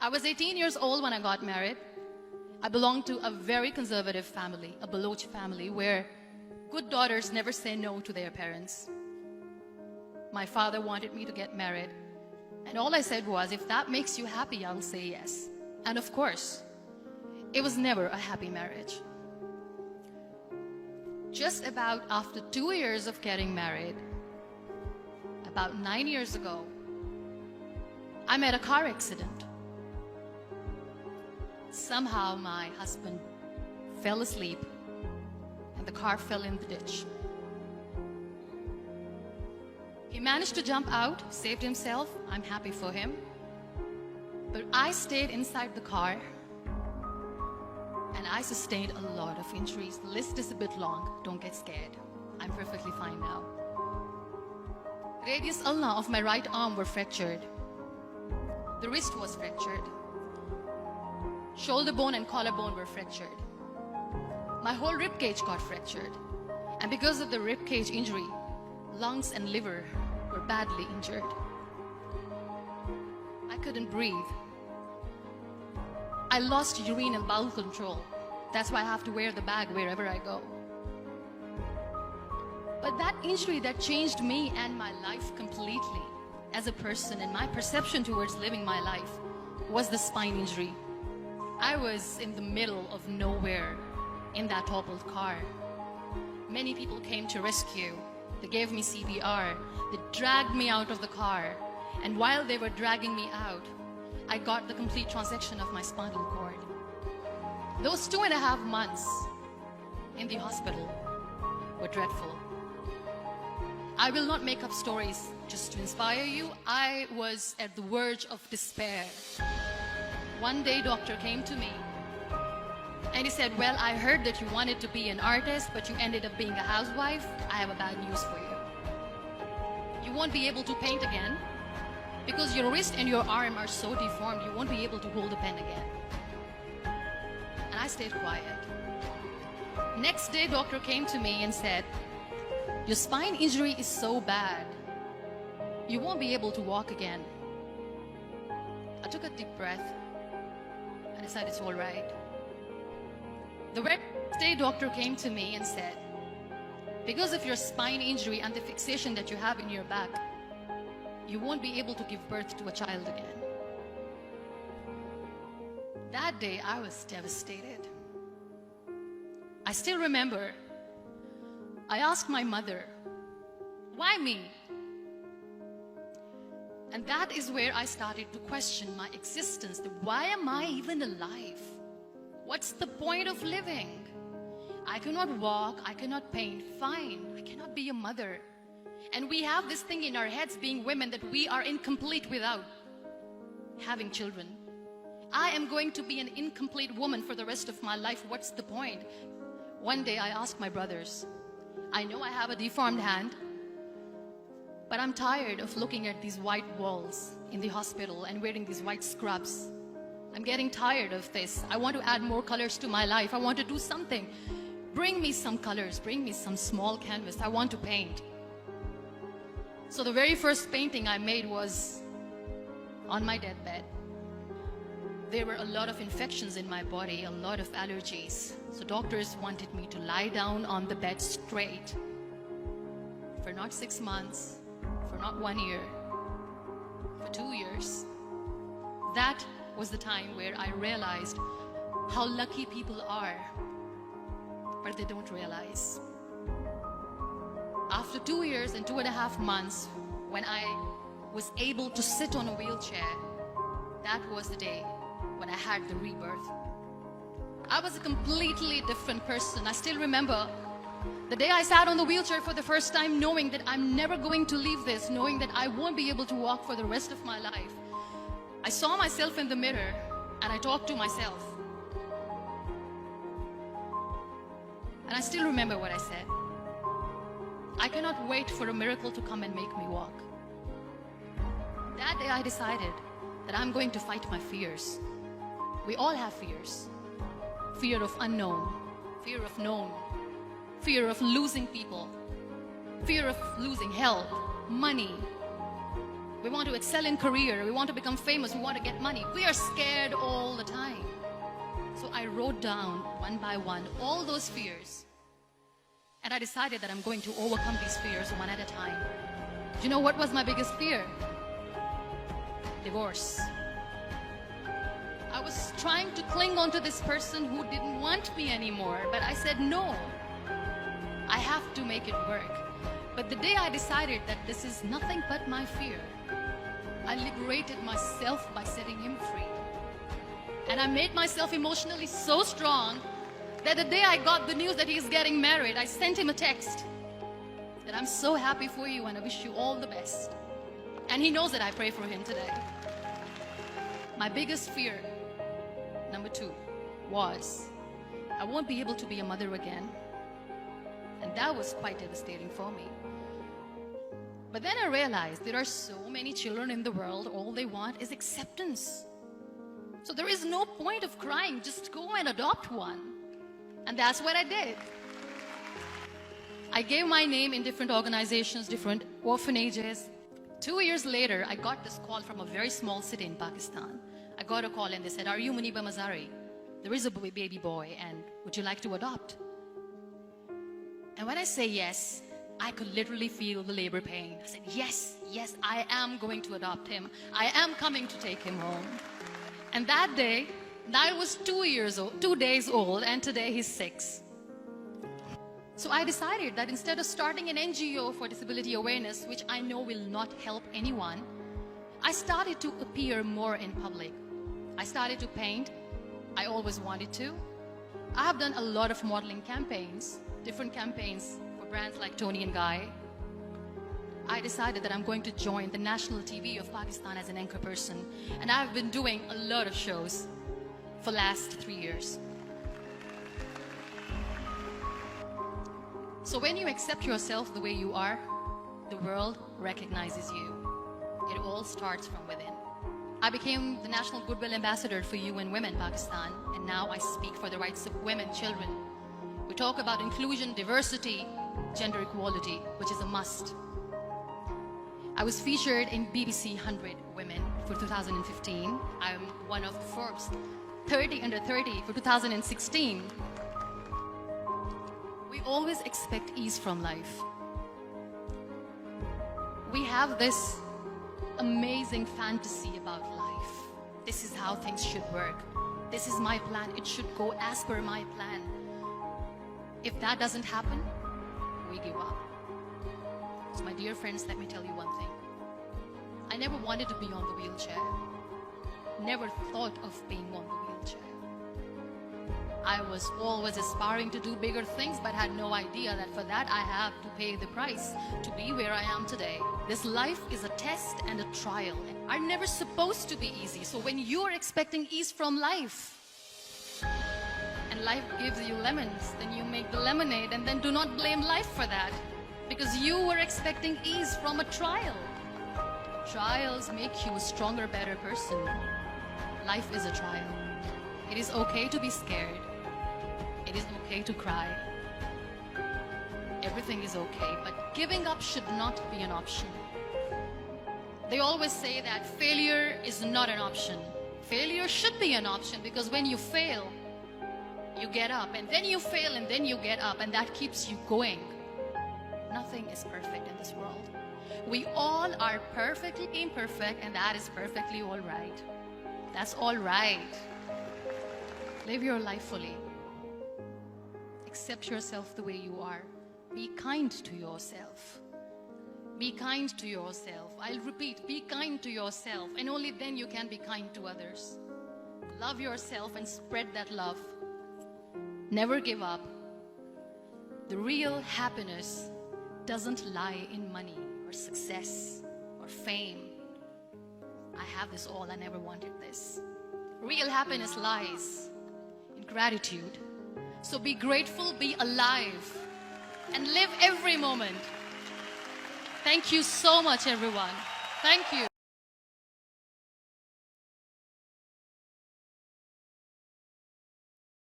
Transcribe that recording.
I was 18 years old when I got married. I belonged to a very conservative family, a Baloch family, where good daughters never say no to their parents. My father wanted me to get married, and all I said was, if that makes you happy, I'll say yes. And of course, it was never a happy marriage. Just about after 2 years of getting married, about 9 years ago, I met a car accident. Somehow my husband fell asleep and the car fell in the ditch. He managed to jump out, saved himself. I'm happy for him. But I stayed inside the car and I sustained a lot of injuries. The list is a bit long. Don't get scared. I'm perfectly fine now. Radius ulna of my right arm were fractured. The wrist was fractured. Shoulder bone and collarbone were fractured. My whole rib cage got fractured. And because of the rib cage injury, lungs and liver were badly injured. I couldn't breathe. I lost urine and bowel control. That's why I have to wear the bag wherever I go. But that injury that changed me and my life completely as a person and my perception towards living my life was the spine injury. I was in the middle of nowhere in that toppled car. Many people came to rescue. They gave me CPR. They dragged me out of the car. And while they were dragging me out, I got the complete transection of my spinal cord. Those 2.5 months in the hospital were dreadful. I will not make up stories just to inspire you. I was at the verge of despair. One day, doctor came to me and he said, well, I heard that you wanted to be an artist, but you ended up being a housewife. I have a bad news for you. You won't be able to paint again because your wrist and your arm are so deformed, you won't be able to hold a pen again. And I stayed quiet. Next day, doctor came to me and said, your spine injury is so bad, you won't be able to walk again. I took a deep breath and I said, it's all right. The very next day, doctor came to me and said, because of your spine injury and the fixation that you have in your back, you won't be able to give birth to a child again. That day, I was devastated. I still remember, I asked my mother, why me? And that is where I started to question my existence. Why am I even alive? What's the point of living? I cannot walk, I cannot paint, fine. I cannot be a mother. And we have this thing in our heads, being women, that we are incomplete without having children. I am going to be an incomplete woman for the rest of my life. What's the point? One day I asked my brothers, I know I have a deformed hand, but I'm tired of looking at these white walls in the hospital and wearing these white scrubs. I'm getting tired of this. I want to add more colors to my life. I want to do something. Bring me some colors. Bring me some small canvas. I want to paint. So the very first painting I made was on my deathbed. There were a lot of infections in my body, a lot of allergies. So doctors wanted me to lie down on the bed straight for not 6 months, for not 1 year, for 2 years. That was the time where I realized how lucky people are, but they don't realize. After 2 years and 2.5 months, when I was able to sit on a wheelchair, that was the day when I had the rebirth. I was a completely different person. I still remember the day I sat on the wheelchair for the first time, knowing that I'm never going to leave this, knowing that I won't be able to walk for the rest of my life. I saw myself in the mirror and I talked to myself. And I still remember what I said. I cannot wait for a miracle to come and make me walk. That day I decided that I'm going to fight my fears. We all have fears. Fear of unknown, fear of known, fear of losing people, fear of losing health, money, We want to excel in career. We want to become famous. We want to get money. We are scared all the time. So I wrote down one by one all those fears. And I decided that I'm going to overcome these fears one at a time. Do you know what was my biggest fear? Divorce. I was trying to cling on to this person who didn't want me anymore, but I said no. I have to make it work. But the day I decided that this is nothing but my fear, I liberated myself by setting him free. And I made myself emotionally so strong that the day I got the news that he's getting married, I sent him a text that I'm so happy for you and I wish you all the best. And he knows that I pray for him today. My biggest fear, number 2, was I won't be able to be a mother again. And that was quite devastating for me. But then I realized there are so many children in the world, all they want is acceptance. So there is no point of crying, just go and adopt one. And that's what I did. I gave my name in different organizations, different orphanages. 2 years later, I got this call from a very small city in Pakistan. I got a call and they said, "Are you Muniba Mazari? There is a baby boy and would you like to adopt?" And when I say yes, I could literally feel the labor pain. I said, yes, I am going to adopt him. I am coming to take him home. And that day, I was 2 days old, and today he's 6. So I decided that instead of starting an NGO for disability awareness, which I know will not help anyone, I started to appear more in public. I started to paint. I always wanted to. I have done a lot of modeling campaigns, different campaigns for brands like Tony and Guy. I decided that I'm going to join the national TV of Pakistan as an anchor person, and I've been doing a lot of shows for the last 3 years. So when you accept yourself the way you are, the world recognizes you. It all starts from within. I became the National Goodwill Ambassador for UN Women Pakistan, and now I speak for the rights of women, children. We talk about inclusion, diversity, gender equality, which is a must. I was featured in BBC 100 Women for 2015. I'm one of Forbes 30 under 30 for 2016. We always expect ease from life. We have this amazing fantasy about life. This is how things should work. This is my plan. It should go as per my plan. If that doesn't happen, we give up. So my dear friends, let me tell you one thing. I never wanted to be on the wheelchair. Never thought of being on the wheelchair. I was always aspiring to do bigger things, but had no idea that for that I have to pay the price to be where I am today. This life is a test and a trial. Are never supposed to be easy. So when you're expecting ease from life, and life gives you lemons, then you make the lemonade, and then do not blame life for that, because you were expecting ease from a trial. Trials make you a stronger, better person. Life is a trial. It is okay to be scared. It is okay to cry. Everything is okay, but giving up should not be an option. They always say that failure is not an option. Failure should be an option, because when you fail, you get up, and then you fail, and then you get up, and that keeps you going. Nothing is perfect in this world. We all are perfectly imperfect, and that is perfectly all right. That's all right. Live your life fully. Accept yourself the way you are. Be kind to yourself. Be kind to yourself. I'll repeat, be kind to yourself, and only then you can be kind to others. Love yourself and spread that love. Never give up. The real happiness doesn't lie in money or success or fame. I have this all, I never wanted this. Real happiness lies in gratitude. So be grateful, be alive, and live every moment. Thank you so much, everyone. Thank you.